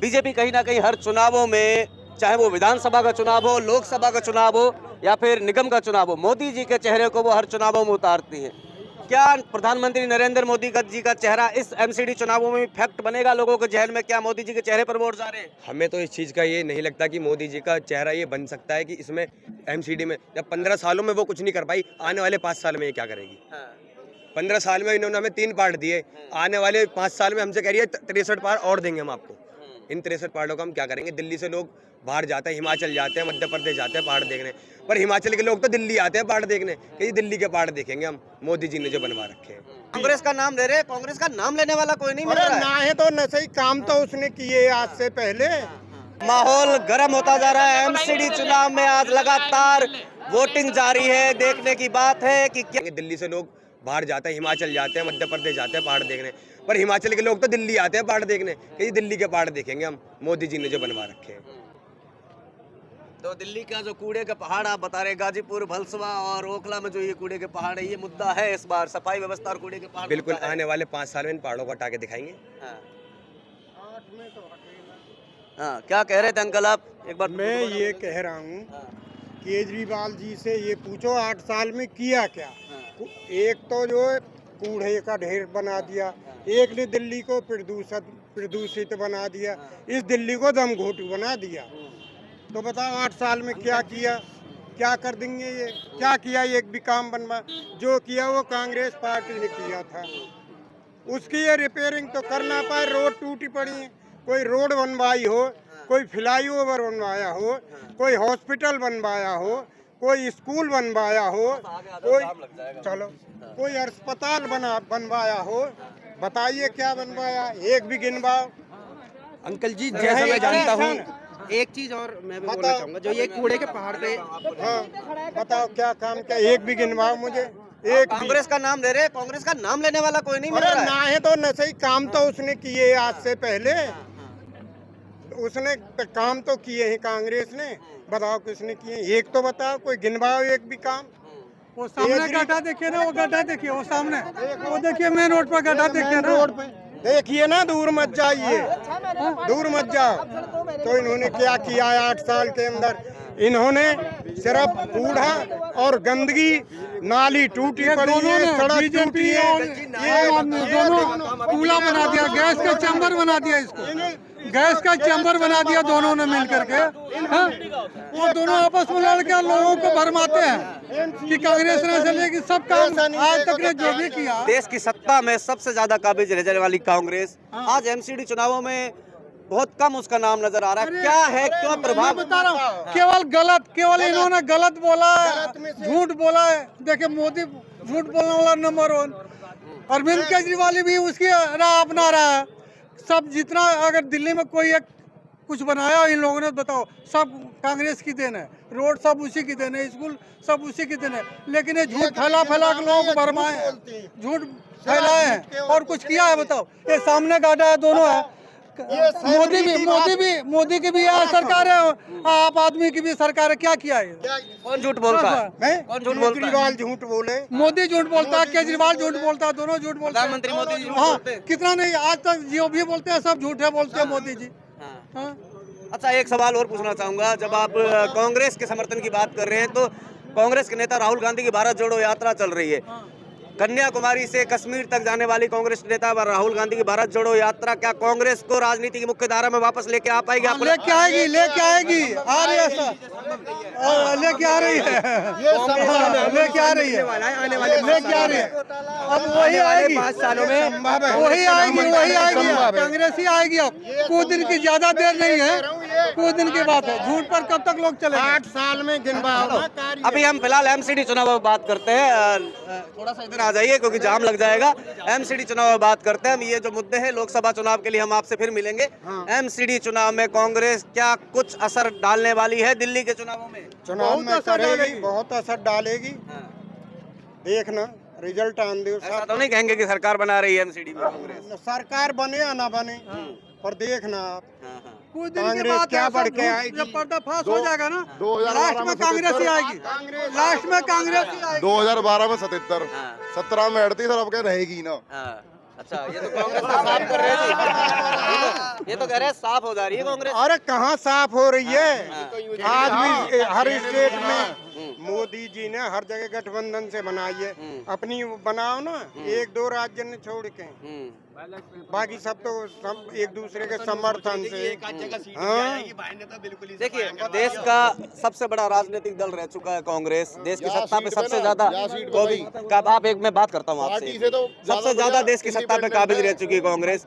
BJP कहीं ना कहीं हर चुनावों में, चाहे वो विधानसभा का चुनाव हो, लोकसभा का चुनाव हो या फिर निगम का चुनाव हो, मोदी जी के चेहरे को वो हर चुनावों में उतारती है। क्या प्रधानमंत्री नरेंद्र मोदी जी का चेहरा इस एमसीडी चुनावों में फैक्ट बनेगा लोगों के जहन में? क्या मोदी जी के चेहरे पर वोट जा रहे हैं? हमें तो इस चीज़ का ये नहीं लगता कि मोदी जी का चेहरा ये बन सकता है कि इसमें एमसीडी में, जब 15 सालों में वो कुछ नहीं कर पाई, आने वाले 5 साल में ये क्या करेगी? 15 साल में इन्होंने हमें 3 पार्ट दिए, आने वाले 5 साल में हमसे कह रही है 63 पार्ट और देंगे हम आपको। इन 63 पार्टों का हम क्या करेंगे? दिल्ली से लोग बाहर जाते हैं, हिमाचल जाते हैं, मध्य प्रदेश जाते हैं पहाड़ देखने, पर हिमाचल के लोग तो दिल्ली आते हैं पहाड़ देखने कि दिल्ली के पहाड़ देखेंगे हम, मोदी जी ने जो बनवा रखे हैं। कांग्रेस का नाम ले रहे हैं, कांग्रेस का नाम लेने वाला कोई नहीं मिल रहा है। ना है तो न सही काम तो उसने किए आज से पहले। माहौल गर्म होता जा रहा है एमसीडी चुनाव में। आज लगातार वोटिंग जारी है। देखने की बात है कि क्या दिल्ली से लोग बाहर जाते हैं, हिमाचल जाते हैं, मध्य प्रदेश जाते हैं पहाड़ देखने, पर हिमाचल के लोग तो दिल्ली आते हैं पहाड़ देखने कि दिल्ली के पहाड़ देखेंगे हम, मोदी जी ने जो बनवा रखे हैं। तो दिल्ली का जो कूड़े के पहाड़ आप बता रहे, गाजीपुर, भलसवा और ओखला में जो ये कूड़े के पहाड़ है, ये मुद्दा है इस बार सफाई व्यवस्था और कूड़े के पहाड़। बिल्कुल, आने वाले 5 साल में इन पहाड़ों को हटा के दिखाएंगे। हाँ, क्या कह रहे थे अंकल आप? एक बार मैं ये कह रहा हूँ, केजरीवाल जी से ये पूछो 8 साल में किया क्या। एक तो जो है कूड़े का ढेर बना दिया, एक ने दिल्ली को प्रदूषित बना दिया, इस दिल्ली को दमघोटू बना दिया। तो बताओ 8 साल में क्या किया, क्या कर देंगे ये? क्या किया? एक भी काम बनवा जो किया वो कांग्रेस पार्टी ने किया था। उसकी ये रिपेयरिंग तो करना पाए। रोड टूटी पड़ी है, कोई रोड बनवाई हो, कोई फ्लाईओवर बनवाया हो, कोई हॉस्पिटल बनवाया हो, कोई स्कूल बनवाया हो, कोई कोई अस्पताल बनवाया हो, बताइए क्या बनवाया? एक भी गिनवाओ। अंकल जी, जैसा मैं जानता हूँ, एक चीज और मैं भी बोलना चाहूंगा, जो ये कूड़े के पहाड़ पे, हाँ बताओ क्या काम क्या? एक भी गिनवाओ मुझे। एक कांग्रेस का नाम ले रहे हैं, कांग्रेस का नाम लेने वाला कोई नहीं मिल रहा है। ना है तो न सही काम तो उसने किए आज से पहले। उसने काम तो किए हैं कांग्रेस ने। बताओ किसने किए? एक तो बताओ, कोई गिनवाओ एक भी काम। वो सामने गड्ढा देखिए ना, वो गड्ढा देखिए, वो सामने वो देखिए, मेन रोड पर गड्ढा देखिए ना। रोड पे देखिए ना, दूर मत जाइए, दूर मत जाओ। तो इन्होंने क्या किया है 8 साल के अंदर? इन्होंने सिर्फ कूड़ा और गंदगी, नाली टूटी पड़ी है, सड़क टूटी है, ये दोनों कूला बना दिया, गैस का चैम्बर बना दिया, इसको गैस का चैम्बर बना दिया दोनों ने मिल करके। हाँ? वो दोनों आपस में लड़के लोगों को भरमाते हैं कि कांग्रेस ने चले कि सब काम आज तक ने जो भी किया। देश की सत्ता में सबसे ज्यादा काबिज रह जाने वाली कांग्रेस आज एमसीडी चुनावों में बहुत कम उसका नाम नजर आ रहा है। क्या है, क्यों प्रभाव? बता रहा हूँ, केवल इन्होंने गलत बोला है, झूठ बोला है। देखिए, मोदी झूठ बोलने वाला नंबर 1, अरविंद केजरीवाल भी उसकी राह अपना रहा है। सब जितना अगर दिल्ली में कोई एक कुछ बनाया इन लोगों ने, बताओ, सब कांग्रेस की देन है। रोड सब उसी की देन है, स्कूल सब उसी की देन है। लेकिन ये झूठ फैला के लोगों को भरमाए, झूठ फैलाए हैं और कुछ किया है? बताओ, ये सामने गाड़ा है, दोनों है। मोदी की भी सरकार है, आप आदमी की भी सरकार है। क्या किया है? कौन झूठ बोलता है? कौन झूठ बोलता है? केजरीवाल झूठ बोले, मोदी झूठ बोलता है, केजरीवाल झूठ बोलता है, दोनों झूठ बोलते हैं। प्रधानमंत्री मोदी जी झूठ हाँ, बोलते हैं। कितना नहीं, आज तक जो भी बोलते हैं सब झूठे बोलते हैं मोदी जी। हाँ। अच्छा, एक सवाल और पूछना चाहूंगा। जब आप कांग्रेस के समर्थन की बात कर रहे हैं, तो कांग्रेस के नेता राहुल गांधी की भारत जोड़ो यात्रा चल रही है। कन्याकुमारी से कश्मीर तक जाने वाली कांग्रेस नेता राहुल गांधी की भारत जोड़ो यात्रा क्या कांग्रेस को राजनीति की मुख्य धारा में वापस लेके आ पाएगी? आपको लेके आएगी, आ रही है सर, लेके आ रही है, लेके आ रही है, लेके आ रही है। अब वही आएगी 5 सालों में, वही आएगी, कांग्रेस ही आएगी। अब कुछ दिन की ज्यादा देर नहीं है, कुछ दिन की बात है। झूठ पर कब तक लोग चले? 8 साल में गिनवाओ। अभी हम फिलहाल एमसीडी चुनाव में बात करते हैं। थोड़ा सा इधर आ जाइए क्योंकि जाम लग जाएगा। एमसीडी चुनाव में बात करते हैं हम। ये जो मुद्दे हैं लोकसभा चुनाव के लिए हम आपसे फिर मिलेंगे। एमसीडी चुनाव में कांग्रेस क्या कुछ असर डालने वाली है दिल्ली के चुनावों में? चुनाव में करेगी, बहुत असर डालेगी। देखना रिजल्ट आने दो। ऐसा तो नहीं कहेंगे कि सरकार बना रही है एमसीडी में कांग्रेस? सरकार बने या ना बने, पर देखना आप कुछ दिन के कांग्रेस बाद क्या ऐसा बढ़ के झूठ आएगी। जब पर्दाफाश हो जाएगा ना, लास्ट में कांग्रेस ही आएगी, लास्ट में कांग्रेस ही आएगी। 2012 में 77, 17 में 38 और अब क्या रहेगी ना। अच्छा, ये तो कांग्रेस का साफ कर रहे हैं जी। ये तो कह रहे हैं साफ हो जा रही है कांग्रेस। अरे कहाँ साफ हो रही है? आज भी हर स्टेट में मोदी जी ने हर जगह गठबंधन से बनाई है। अपनी बनाओ ना, एक दो राज्य ने छोड़ के, बाकी सब तो सब एक दूसरे के समर्थन से। हाँ, देखिए, देश का सबसे बड़ा राजनीतिक दल रह चुका है कांग्रेस। देश की सत्ता पे सबसे ज्यादा कब आप एक मैं बात करता हूँ आपसे, सबसे ज्यादा देश की सत्ता पे काबिज रह चुकी है कांग्रेस।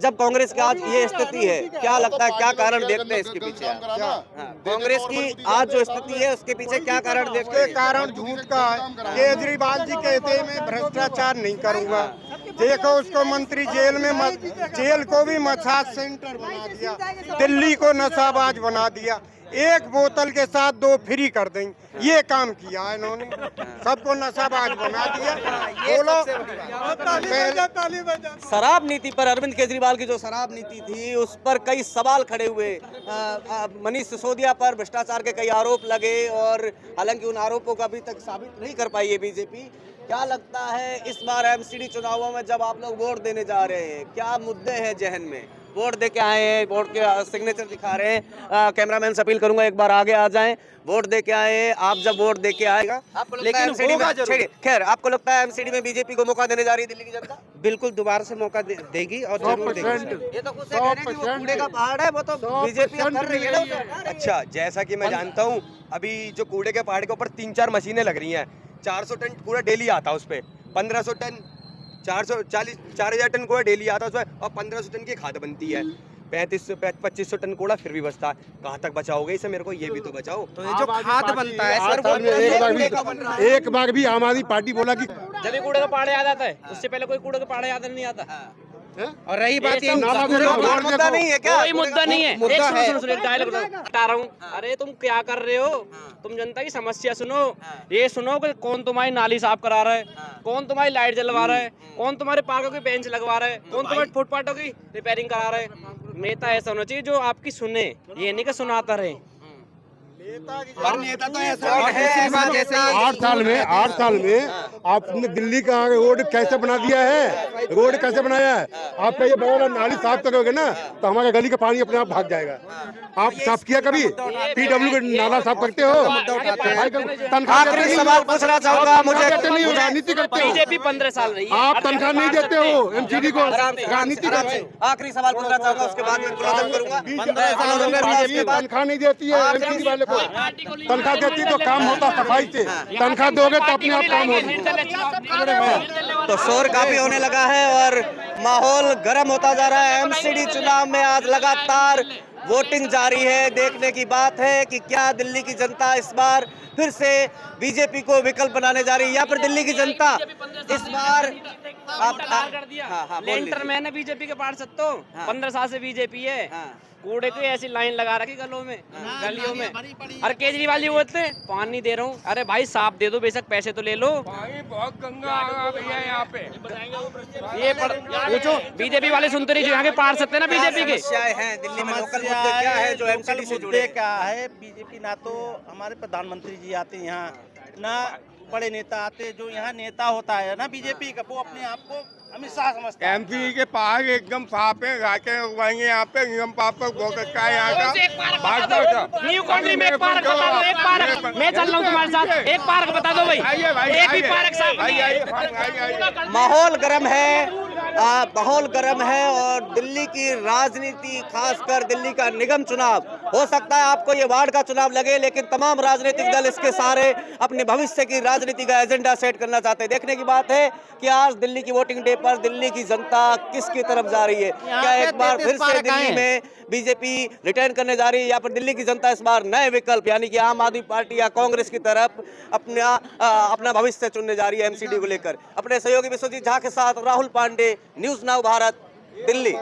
जब कांग्रेस की आज ये स्थिति है, क्या लगता है, क्या कारण देखते हैं इसके पीछे आप? कांग्रेस की आज जो स्थिति है उसके पीछे क्या कारण देखते हैं? कारण झूठ का है। केजरीवाल जी कहते हैं मैं भ्रष्टाचार नहीं करूंगा। देखो उसको मंत्री जेल में जेल को भी मसाज सेंटर बना दिया, दिल्ली को नशाबाज बना दिया, एक बोतल के साथ 2 फ्री कर दें, ये काम किया है इन्होंने, सबको नशाबाज बना दिया। बोलो, शराब नीति पर, अरविंद केजरीवाल की जो शराब नीति थी उस पर कई सवाल खड़े हुए। मनीष सिसोदिया पर भ्रष्टाचार के कई आरोप लगे और हालांकि उन आरोपों को अभी तक साबित नहीं कर पाई है बीजेपी। क्या लगता है इस बार एमसीडी चुनावों में जब आप लोग वोट देने जा रहे हैं, क्या मुद्दे हैं जहन में? वोट दे के आए हैं, वोट के सिग्नेचर दिखा रहे हैं। कैमरामैन से अपील करूंगा एक बार आगे आ जाएं। वोट दे के आए हैं, आप जब वोट दे के आएगा, लेकिन होगा जरूर। खैर, आपको लगता है एमसीडी में बीजेपी को मौका देने जा रही है दिल्ली की जनता? बिल्कुल दोबारा से मौका देगी और जरूर देगी। ये तो कुछ कह रहे हैं कि वो कूड़े का पहाड़ है, वो तो बीजेपी कर रही है ना। अच्छा, जैसा कि मैं जानता हूँ, अभी जो कूड़े के पहाड़ के ऊपर 3-4 मशीनें लग रही हैं। 400 टन कूड़ा डेली आता है उस पर, 1500 टन 4,000 टन कूड़ा डेली आता है उसमें, और 1500 टन की खाद बनती है। 2500 टन कूड़ा फिर भी बचता है। कहाँ तक बचाओगे इसे? मेरे को ये भी तो बचाओ। तो ये जो खाद बनता है सर, एक बार भी आम आदमी पार्टी बोला कि जब भी कूड़े का पहाड़ याद आता है, उससे पहले कोई कूड़े का पहाड़ याद नहीं आता। और रही बात ये मुद्दा नहीं है क्या? कोई मुद्दा नहीं है। मुद्दा है। एक डायलॉग बता रहा हूँ। अरे तुम क्या कर रहे हो? तुम जनता की समस्या सुनो। ये सुनो कि कौन तुम्हारी नाली साफ करा रहा है, कौन तुम्हारी लाइट जलवा रहा है, कौन तुम्हारे पार्कों की बेंच लगवा रहा है, कौन तुम्हारे फुटपाथों की रिपेयरिंग करा रहा है। नेता ऐसा होना चाहिए जो आपकी सुने, ये नहीं कि सुनाता रहे। पर नेता तो ऐसा है। 8 साल में आपने दिल्ली का रोड कैसे बना दिया है? रोड कैसे बनाया है? आपका ये बड़ा नाली साफ करोगे ना तो हमारे गली का पानी अपने आप भाग जाएगा। आप साफ किया कभी? पीडब्ल्यू का नाला साफ करते हो? आखिरी सवाल पूछना चाहूंगा मुझे। राजनीति करते हो, बीजेपी 15 साल रही है। आप तनख्वाह नहीं देते हो एमसीडी को, राजनीति करते हो। आखिरी सवाल पूछना चाहूंगा, उसके बाद मैं क्लोज करूंगा। 15 साल हो गए उसके बाद तनख्वाह नहीं देती है एमसीडी वाले को। तनख्वाह देती तो काम होता सफाई से, तनख्वाह दोगे तो अपने आप काम होगा। तो शोर काफी होने लगा है और माहौल गर्म होता जा रहा है। एमसीडी चुनाव में आज लगातार वोटिंग जारी है। देखने की बात है कि क्या दिल्ली की जनता इस बार फिर से बीजेपी को विकल्प बनाने जा रही है या फिर दिल्ली की जनता इस बार कर दिया। लेंटर मैंने बीजेपी के पार सकता हूँ। 15 साल से बीजेपी है। कूड़े की ऐसी लाइन लगा रखी गलों में, गलियों में। अरे केजरीवाल जी बोलते हैं पानी दे रहा हूँ। अरे भाई साफ दे दो, बेशक पैसे तो ले लो। बहुत गंगा आ गया भैया यहाँ पे। ये पूछो, बीजेपी वाले सुनते नहीं जो यहाँ के पार सकते हैं ना बीजेपी के। समस्याएं हैं दिल्ली में, लोकल मुद्दे क्या है जो एमसीडी से जुड़े? क्या है, बीजेपी ना तो हमारे प्रधानमंत्री जी आते हैं यहाँ, ना बड़े नेता आते। जो यहाँ नेता होता है ना बीजेपी का, वो अपने आप को अमित शाह समझता है। एमपी के पहाड़ एकदम साफ है, घाटे उगाएंगे यहाँ पे एकदम पाप बहुत अच्छा है यहाँ का। न्यू कंट्री में एक पार्क बता दो, एक पार्क। मैं चल रहा हूँ तुम्हारे साथ, एक पार्क बता दो भाई। एक भी पार्क साफ नहीं है। माहौल गर्म है, माहौल गर्म है और दिल्ली की राजनीति, खासकर दिल्ली का निगम चुनाव, हो सकता है आपको ये वार्ड का चुनाव लगे, लेकिन तमाम राजनीतिक दल इसके सारे अपने भविष्य की राजनीति का एजेंडा सेट करना चाहते हैं। देखने की बात है कि आज दिल्ली की वोटिंग डे पर दिल्ली की जनता किसकी तरफ जा रही है। क्या एक बार फिर से दिल्ली में बीजेपी रिटर्न करने जा रही है या फिर दिल्ली की जनता इस बार नए विकल्प यानी कि आम आदमी पार्टी या कांग्रेस की तरफ अपना भविष्य चुनने जा रही है एमसीडी को लेकर? अपने सहयोगी विश्वजीत झा के साथ राहुल पांडे, न्यूज़ नाउ भारत, दिल्ली।